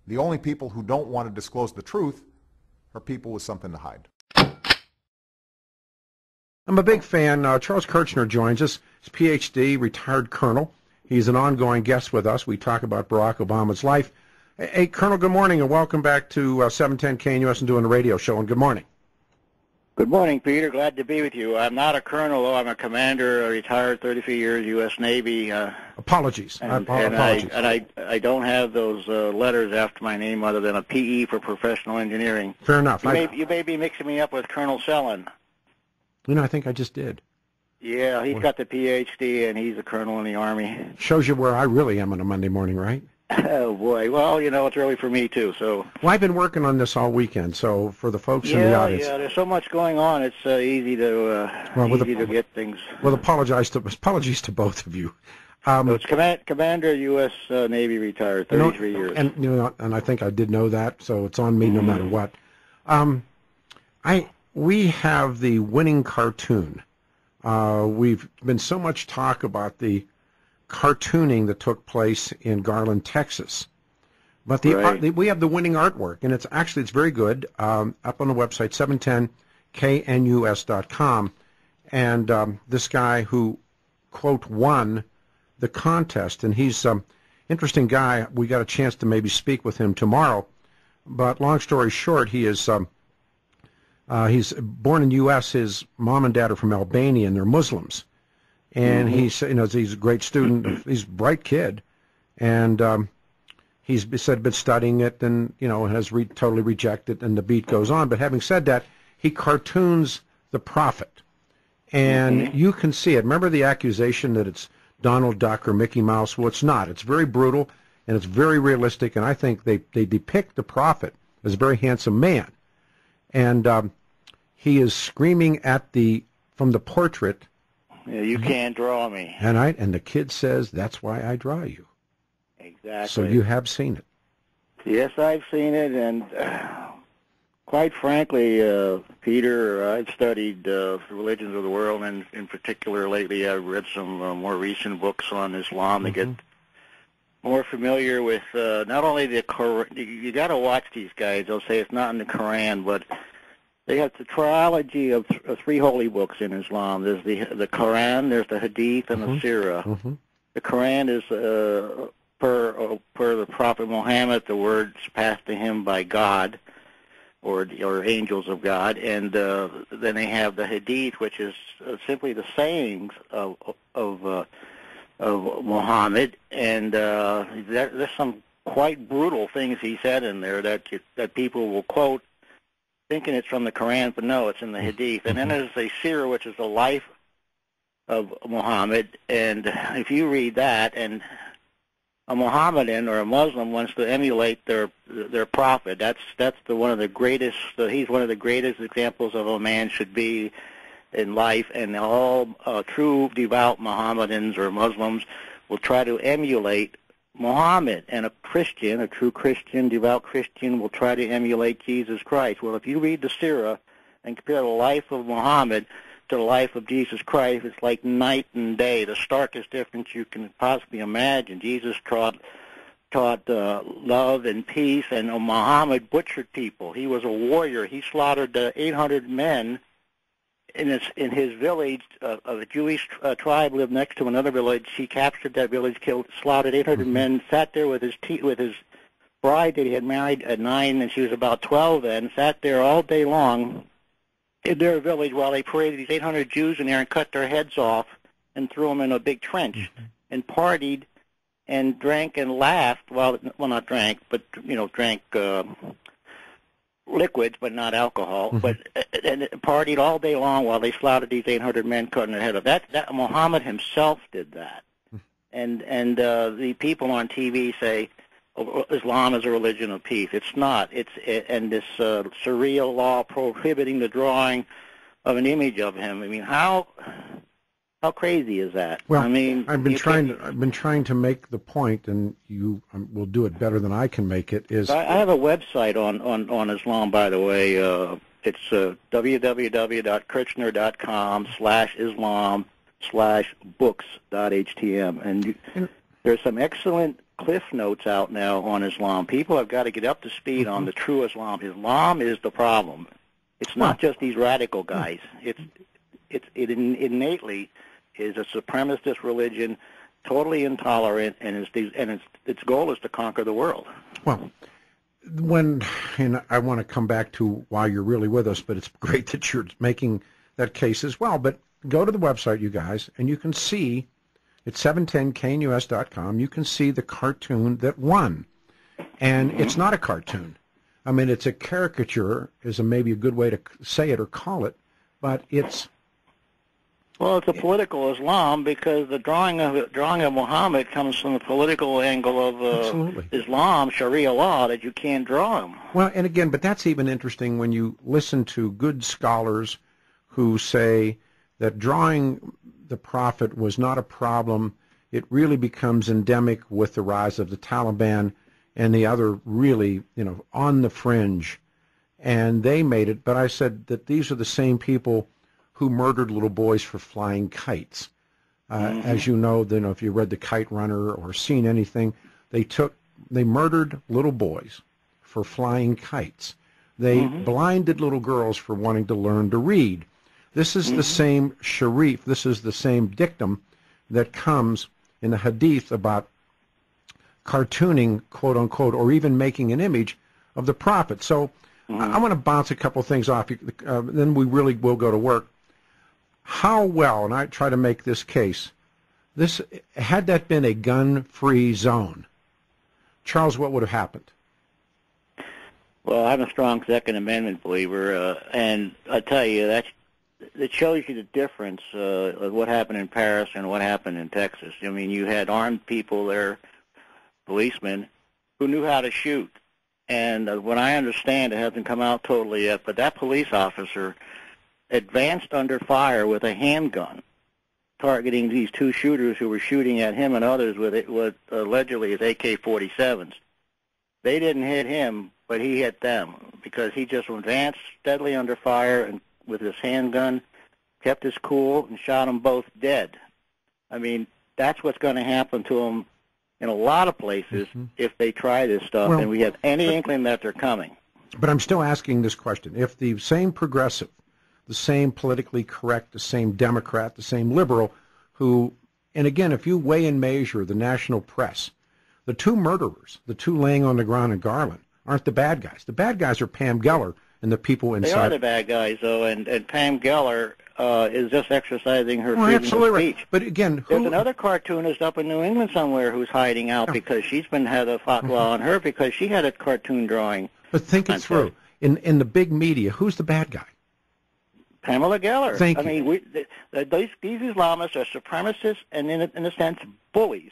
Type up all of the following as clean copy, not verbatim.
The only people who don't want to disclose the truth are people with something to hide. I'm a big fan. Charles Kerchner joins us. He's a Ph.D., retired colonel. He's an ongoing guest with us. We talk about Barack Obama's life. Hey, Colonel, good morning, and welcome back to 710 KNUS and doing a radio show, and good morning. Good morning, Peter. Glad to be with you. I'm not a colonel, though. I'm a commander, a retired 33 years U.S. Navy. Apologies. Apologies. I don't have those letters after my name other than a PE for professional engineering. Fair enough. You may be mixing me up with Colonel Sellon. You know, I think I just did. Yeah, he's got the Ph.D., and he's a colonel in the Army. Shows you where I really am on a Monday morning, right? Oh, boy. Well, you know, it's early for me, too. So. Well, I've been working on this all weekend, so for the folks in the audience. Yeah, there's so much going on. It's easy to get things. Well, apologies to both of you. So it's Commander, U.S. Navy, retired, 33 years. And I think I did know that, so it's on me no matter what. We have the winning cartoon. We've been so much talk about the cartooning that took place in Garland, Texas. But we have the winning artwork, and it's very good, up on the website, 710knus.com. And this guy who, quote, won the contest, and he's an interesting guy. We got a chance to maybe speak with him tomorrow. But long story short, he's born in the U.S. His mom and dad are from Albania, and they're Muslims. And he's a great student. He's a bright kid, and he's been studying it, and has totally rejected, and the beat goes on. But having said that, he cartoons the prophet, and you can see it. Remember the accusation that it's Donald Duck or Mickey Mouse? Well, it's not. It's very brutal, and it's very realistic, and I think they depict the prophet as a very handsome man, and he is screaming from the portrait. Yeah, you can't draw me. And the kid says, that's why I draw you. Exactly. So you have seen it. Yes, I've seen it, and quite frankly, Peter, I've studied the religions of the world, and in particular lately I've read some more recent books on Islam to get more familiar with not only the Quran. You got to watch these guys. They'll say it's not in the Quran, but they have the trilogy of three holy books in Islam. There's the Quran, there's the Hadith, and the Sirah. The Quran is per the Prophet Muhammad, the words passed to him by God or angels of God, and then they have the Hadith, which is simply the sayings of Muhammad, and there's some quite brutal things he said in there that people will quote, thinking it's from the Quran, but no, it's in the Hadith. And then there's a Sirah, which is the life of Muhammad. And if you read that, and a Mohammedan or a Muslim wants to emulate their prophet, that's one of the greatest. He's one of the greatest examples of a man should be in life. And all true devout Mohammedans or Muslims will try to emulate Muhammad, and a true Christian, devout Christian, will try to emulate Jesus Christ. Well, if you read the Sirah and compare the life of Muhammad to the life of Jesus Christ, it's like night and day, the starkest difference you can possibly imagine. Jesus taught love and peace, and Muhammad butchered people. He was a warrior. He slaughtered 800 men in his village. A Jewish tribe lived next to another village. He captured that village, slaughtered 800 men, sat there with his bride that he had married at 9, and she was about 12 then, sat there all day long in their village while they paraded these 800 Jews in there and cut their heads off and threw them in a big trench and partied and drank and laughed. Well, not drank, but drank liquids, but not alcohol, but and partied all day long while they slaughtered these 800 men, cutting their head off. That Muhammad himself did that, and the people on TV say Islam is a religion of peace. It's not. And this surreal law prohibiting the drawing of an image of him. I mean, how crazy is that? Well, I mean, I've been trying to make the point, and you will do it better than I can make it. I have a website on Islam, by the way. It's www.kerchner.com/Islam/books.htm, and there's some excellent cliff notes out now on Islam. People have got to get up to speed on the true Islam. Islam is the problem. It's not just these radical guys. It innately is a supremacist religion, totally intolerant, and its goal is to conquer the world. Well, and I want to come back to why you're really with us, but it's great that you're making that case as well. But go to the website, you guys, and you can see, it's 710knus.com, you can see the cartoon that won. And it's not a cartoon. I mean, it's a caricature, is maybe a good way to say it or call it, but it's... Well, it's a political Islam because the drawing of Muhammad comes from the political angle of Islam, Sharia law, that you can't draw him. Well, and again, but that's even interesting when you listen to good scholars who say that drawing the prophet was not a problem. It really becomes endemic with the rise of the Taliban and the other really, on the fringe. And they made it, but I said that these are the same people who murdered little boys for flying kites. As you know, if you read The Kite Runner or seen anything, they murdered little boys for flying kites. They blinded little girls for wanting to learn to read. This is the same sharif, this is the same dictum that comes in the hadith about cartooning, quote unquote, or even making an image of the prophet. So I want to bounce a couple things off, then we really will go to work. How well, and I try to make this case, had that been a gun-free zone, Charles, what would have happened? Well, I'm a strong Second Amendment believer, and I tell you, that shows you the difference of what happened in Paris and what happened in Texas. I mean, you had armed people there, policemen, who knew how to shoot. And what I understand, it hasn't come out totally yet, but that police officer advanced under fire with a handgun, targeting these two shooters who were shooting at him and others with allegedly his AK-47s. They didn't hit him, but he hit them because he just advanced steadily under fire and with his handgun, kept his cool, and shot them both dead. I mean, that's what's going to happen to them in a lot of places if they try this stuff, and we have any inkling that they're coming. But I'm still asking this question. If the same progressive, the same politically correct, the same Democrat, the same liberal, who, and again, if you weigh and measure the national press, the two murderers, the two laying on the ground in Garland, aren't the bad guys. The bad guys are Pam Geller and the people inside. They are the bad guys, though, and Pam Geller is just exercising her freedom of speech. Right. But again, there's another cartoonist up in New England somewhere who's hiding out because she's had a fatwa on her because she had a cartoon drawing. But think it through. In the big media, who's the bad guy? Pamela Geller. Thank you. I mean, these Islamists are supremacists and, in a sense, bullies.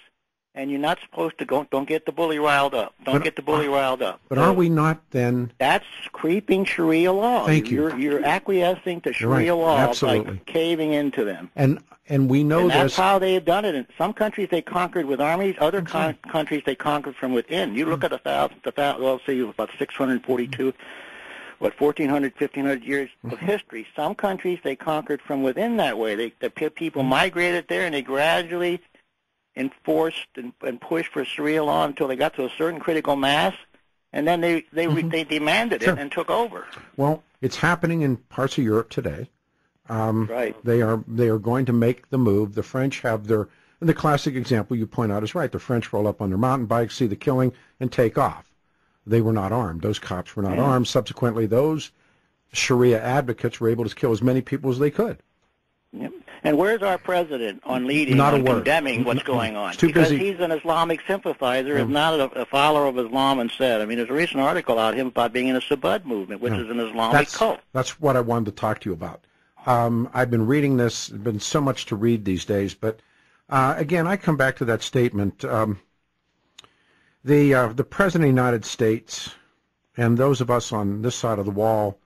And you're not supposed to don't get the bully riled up. Get the bully riled up. But are we not then? That's creeping Sharia law. Thank you. You're acquiescing to Sharia law by caving into them. And we know and that's this. how they have done it. In some countries they conquered with armies. Other countries they conquered from within. You look at let's say about 642. 1,400, 1,500 years of history. Some countries they conquered from within that way. The people migrated there and they gradually enforced and pushed for Sharia law until they got to a certain critical mass, and then they demanded it and took over. Well, it's happening in parts of Europe today. Right. They are going to make the move. The French have their, and the classic example you point out is right. The French roll up on their mountain bikes, see the killing, and take off. They were not armed. Those cops were not armed. Subsequently, those Sharia advocates were able to kill as many people as they could. Yep. And where's our president on leading, not on a word. Condemning what's going on? Too because busy. He's an Islamic sympathizer, is not a follower of Islam instead. I mean, there's a recent article out him about being in a Subud movement, which is an Islamic cult. That's what I wanted to talk to you about. I've been reading this. There's been so much to read these days. But, again, I come back to that statement. The President of the United States and those of us on this side of the wall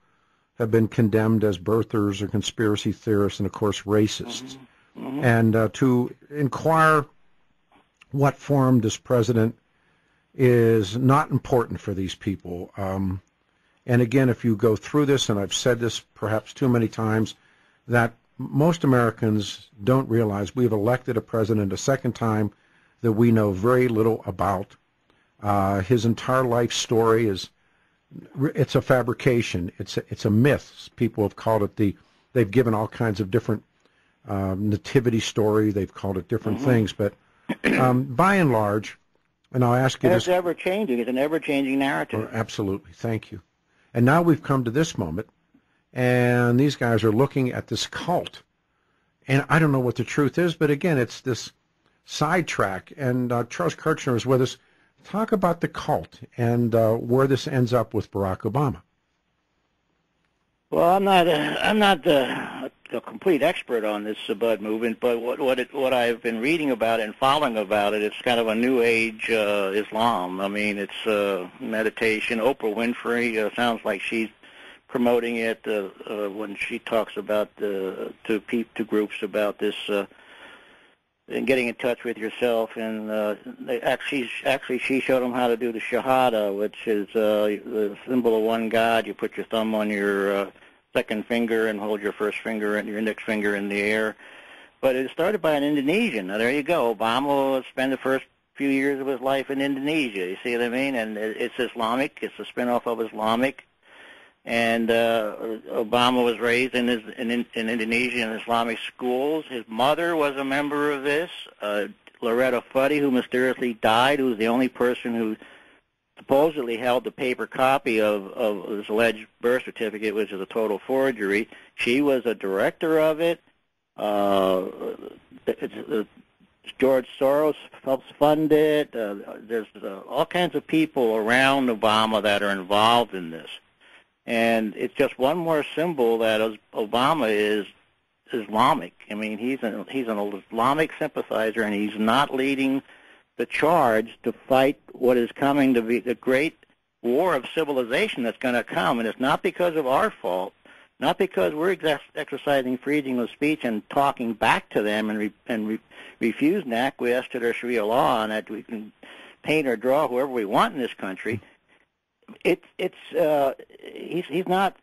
have been condemned as birthers or conspiracy theorists and, of course, racists. And to inquire what form this president is not important for these people. And, again, if you go through this, and I've said this perhaps too many times, that most Americans don't realize we've elected a president a second time that we know very little about. His entire life story it's a fabrication. It's a myth. People have called it they've given all kinds of different nativity story. They've called it different things, but by and large, and I'll ask you this. It's ever-changing. It's an ever-changing narrative. Absolutely. Thank you. And now we've come to this moment, and these guys are looking at this cult. And I don't know what the truth is, but again, it's this sidetrack. And Charles Kerchner is with us. Talk about the cult and where this ends up with Barack Obama. Well, I'm not a complete expert on this Subud movement, but what I've been reading about it and following about it, it's kind of a new age Islam. I mean, it's meditation. Oprah Winfrey sounds like she's promoting it when she talks about to groups about this and getting in touch with yourself. And actually she showed them how to do the Shahada, which is the symbol of one God. You put your thumb on your second finger and hold your first finger and your index finger in the air. But it started by an Indonesian. Now, there you go. Obama will spend the first few years of his life in Indonesia. You see what I mean? And it's Islamic. It's a spin-off of Islamic. And Obama was raised in Indonesian Islamic schools. His mother was a member of this. Loretta Fuddy, who mysteriously died, who was the only person who supposedly held the paper copy of his alleged birth certificate, which is a total forgery. She was a director of it. George Soros helps fund it. There's all kinds of people around Obama that are involved in this. And it's just one more symbol that Obama is Islamic. I mean, he's an Islamic sympathizer, and he's not leading the charge to fight what is coming to be the great war of civilization that's going to come. And it's not because of our fault, not because we're exercising freedom of speech and talking back to them and refusing to acquiesce to their Sharia law, and that we can paint or draw whoever we want in this country. He's not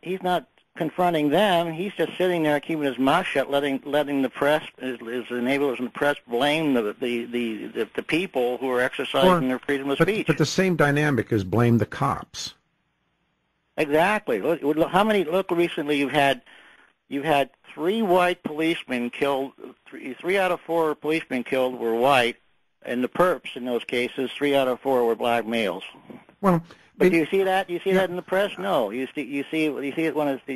confronting them. He's just sitting there keeping his mouth shut, letting the press, his enablers in the press, blame the people who are exercising their freedom of speech. But the same dynamic is blame the cops. Exactly. Look how many. Look, recently you've had 3 white policemen killed. Three out of 4 policemen killed were white, and the perps in those cases, 3 out of 4 were black males. Well. But do you see that? Do you see that in the press? No. You see it when it's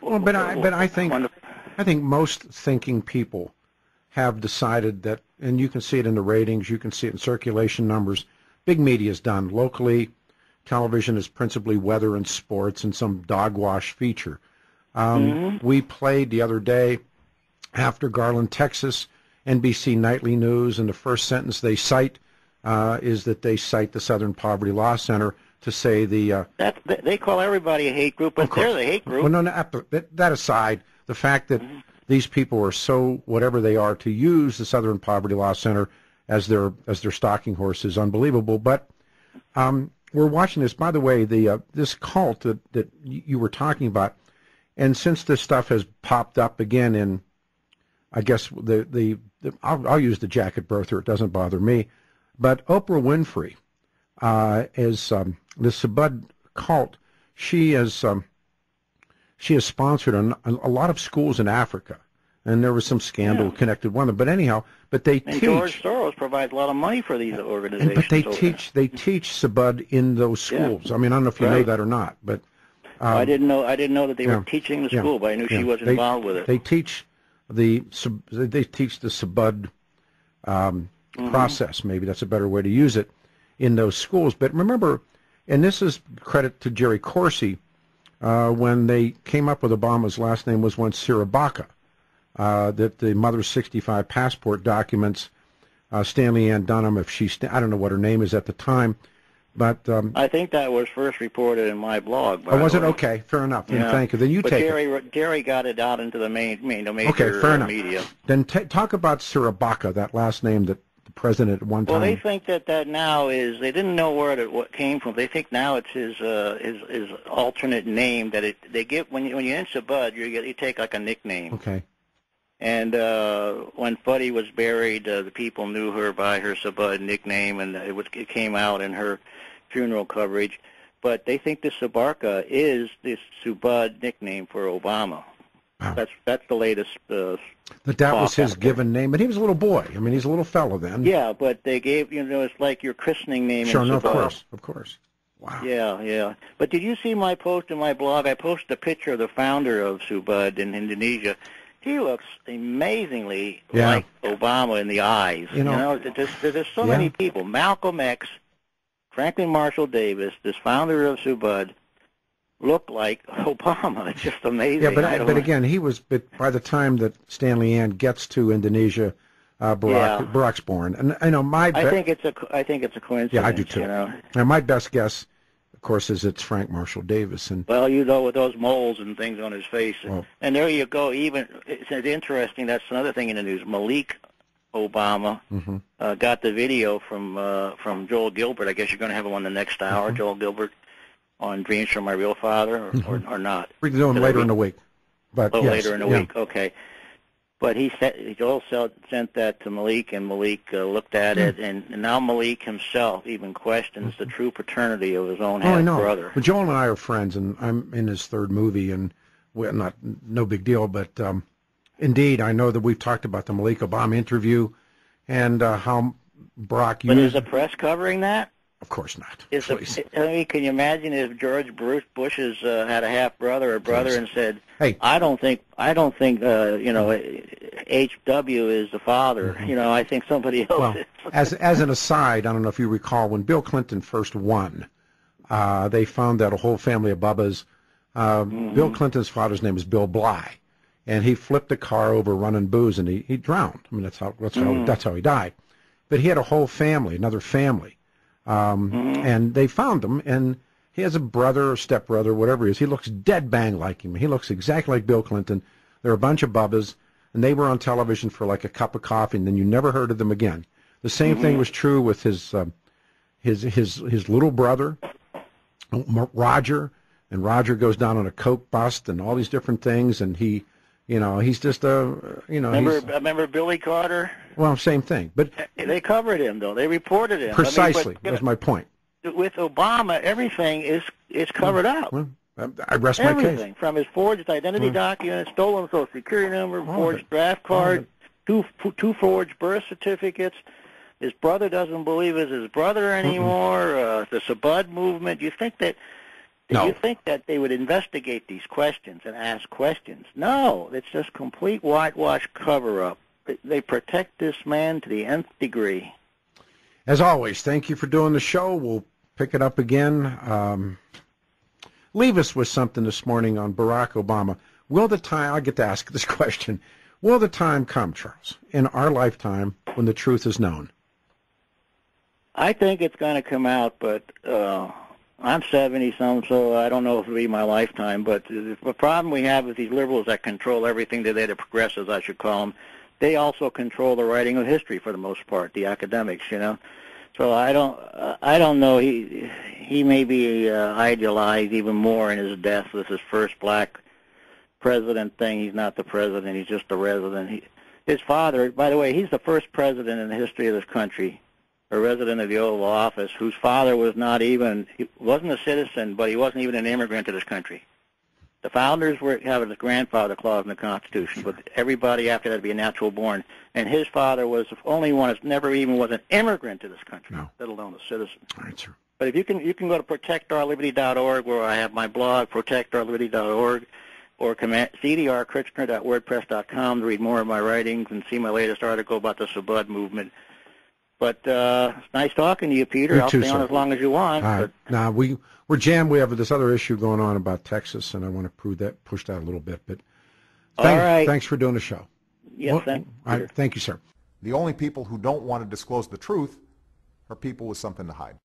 Well, but I think most thinking people have decided that, and you can see it in the ratings, you can see it in circulation numbers. Big media is done locally. Television is principally weather and sports and some dogwash feature. We played the other day after Garland, Texas, NBC Nightly News, and the first sentence they cite is that they cite the Southern Poverty Law Center to say they call everybody a hate group, but they're the hate group. Well, no, that aside, the fact that these people are so whatever they are to use the Southern Poverty Law Center as their stalking horse is unbelievable. But we're watching this. By the way, this cult that you were talking about, and since this stuff has popped up again in, I guess I'll use the jacket birther. It doesn't bother me. But Oprah Winfrey is the Subud cult. She has sponsored a lot of schools in Africa, and there was some scandal connected with one. But anyhow, they teach. George Soros provides a lot of money for these organizations. But they teach Subud in those schools. Yeah. I mean, I don't know if you know that or not, but I didn't know that they were teaching the school, but I knew she was involved with it. They teach the Subud. Process, maybe that's a better way to use it, in those schools. But remember, and this is credit to Jerry Corsi, when they came up with Obama's last name was once Sirabaka, that the mother's 65 passport documents, Stanley Ann Dunham, I don't know what her name is at the time, but I think that was first reported in my blog. Oh, was it? Okay, fair enough. Then thank you. Then you take it. Jerry got it out into the major media. Then talk about Sirabaka, that last name that the president at one time. Well, they think that now is, they didn't know where it came from. They think now it's his alternate name that they give when you in Subud, you take like a nickname. Okay. And when Fuddy was buried, the people knew her by her Subud nickname, and it came out in her funeral coverage. But they think the Sabarka is this Subud nickname for Obama. Wow. That's the latest. That was his given name, and he was a little boy. I mean, he's a little fellow then. Yeah, but they gave, it's like your christening name. Sure, in no, Subud. of course. Wow. Yeah. But did you see my post in my blog? I posted a picture of the founder of Subud in Indonesia. He looks amazingly like Obama in the eyes. There's so many people. Malcolm X, Franklin Marshall Davis, this founder of Subud, look like Obama. It's just amazing. Yeah, but again, but by the time that Stanley Ann gets to Indonesia, Barack's born. And I know I think it's a coincidence. Yeah, I do too. And my best guess, of course, is it's Frank Marshall Davis. And well, with those moles and things on his face. And there you go. Even it's interesting. That's another thing in the news. Malik Obama got the video from Joel Gilbert. I guess you're going to have him on the next hour, Joel Gilbert, on Dreams from My Real Father, or not. We can do him later in the week. But later in the week, okay. But Joel sent that to Malik, and Malik looked at it, and now Malik himself even questions the true paternity of his own half-brother. But Joel and I are friends, and I'm in his third movie, and no big deal, but indeed, I know that we've talked about the Malik Obama interview and how Barack used... But is the press covering that? Of course not. Can you imagine if George Bush had a half brother or brother and said, "Hey, I don't think HW is the father. I think somebody else is." as an aside, I don't know if you recall when Bill Clinton first won, they found that a whole family of Bubbas. Bill Clinton's father's name is Bill Bly, and he flipped a car over running booze and he drowned. I mean that's how he died. But he had a whole family, another family. And they found him, and he has a brother or stepbrother, whatever he is. He looks dead bang like him. He looks exactly like Bill Clinton. They're a bunch of Bubbas, and they were on television for like a cup of coffee, and then you never heard of them again. The same thing was true with his little brother, Roger, and Roger goes down on a coke bust and all these different things, and he's just Remember Billy Carter? Well, same thing, but they covered him though. They reported him. Precisely. That's my point. With Obama, everything is covered up. Well, I rest my case. Everything from his forged identity documents, stolen Social Security number, forged draft card, two forged birth certificates. His brother doesn't believe it's his brother anymore. The Subud movement. You think that? No. You think that they would investigate these questions and ask questions? No, it's just complete whitewash cover-up. They protect this man to the nth degree. As always, thank you for doing the show. We'll pick it up again. Leave us with something this morning on Barack Obama. I get to ask this question, will the time come, Charles, in our lifetime when the truth is known? I think it's going to come out, but I'm 70-some, so I don't know if it'll be my lifetime. But the problem we have with these liberals that control everything today, the progressives, I should call them, they also control the writing of history for the most part, the academics, So I don't know. He may be idealized even more in his death with his first black president thing. He's not the president. He's just the resident. His father, by the way, he's the first president in the history of this country, a resident of the Oval Office, whose father he wasn't a citizen, but he wasn't even an immigrant to this country. The founders have a grandfather clause in the Constitution, but everybody after that would be a natural born. And his father was the only one that never even was an immigrant to this country, let alone a citizen. All right, sir. But if you can go to protectourliberty.org, where I have my blog, protectourliberty.org, or CDR Kerchner.wordpress.com to read more of my writings and see my latest article about the Subud movement. But it's nice talking to you, Peter. I'll stay on as long as you want. All right. Now, we're jammed. We have this other issue going on about Texas, and I want to push that a little bit. But thanks for doing the show. Yes, thank you. All right, thank you, sir. The only people who don't want to disclose the truth are people with something to hide.